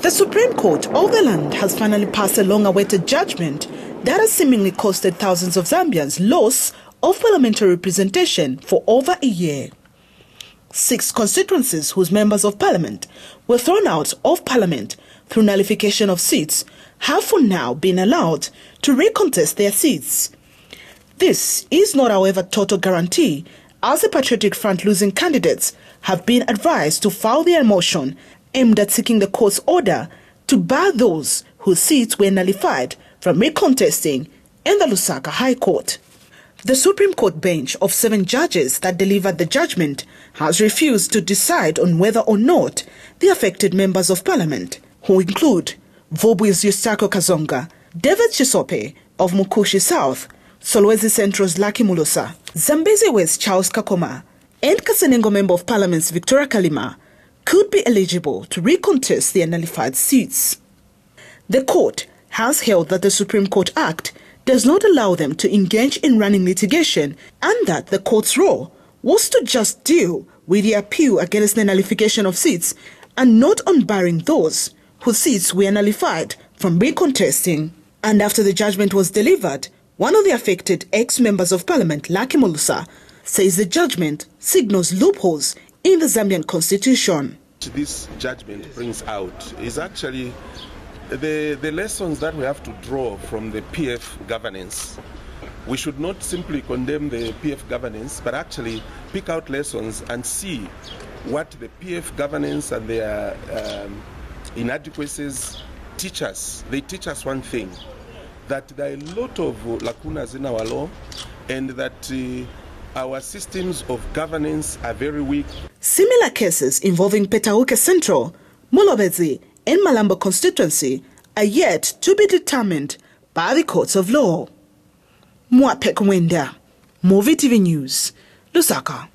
The Supreme Court of the land has finally passed a long-awaited judgment that has seemingly costed thousands of Zambians loss of parliamentary representation for over a year. 6 constituencies whose members of parliament were thrown out of parliament through nullification of seats have for now been allowed to recontest their seats. This is not, however, total guarantee, as the Patriotic Front losing candidates have been advised to file their motion aimed at seeking the court's order to bar those whose seats were nullified from recontesting in the Lusaka High Court. The Supreme Court bench of 7 judges that delivered the judgment has refused to decide on whether or not the affected members of parliament, who include Vobwi's Yustako Kazonga, David Chisope of Mukushi South, Solwezi Central's Lucky Mulusa, Zambezi West Charles Kakoma, and Kasenengo Member of Parliament's Victoria Kalima, could be eligible to recontest their nullified seats. The court has held that the Supreme Court Act does not allow them to engage in running litigation and that the court's role was to just deal with the appeal against the nullification of seats and not on barring those whose seats were nullified from recontesting. And after the judgment was delivered, one of the affected ex-members of parliament, Lucky Mulusa, says the judgment signals loopholes in the Zambian constitution. This judgment brings out is actually the lessons that we have to draw from the PF governance. We should not simply condemn the PF governance, but actually pick out lessons and see what the PF governance and their inadequacies teach us. They teach us one thing, that there are a lot of lacunas in our law and that our systems of governance are very weak. Similar cases involving Petauke Central, Mulobezi, and Malambo constituency are yet to be determined by the courts of law. Mwapek Wenda, Muvi TV News, Lusaka.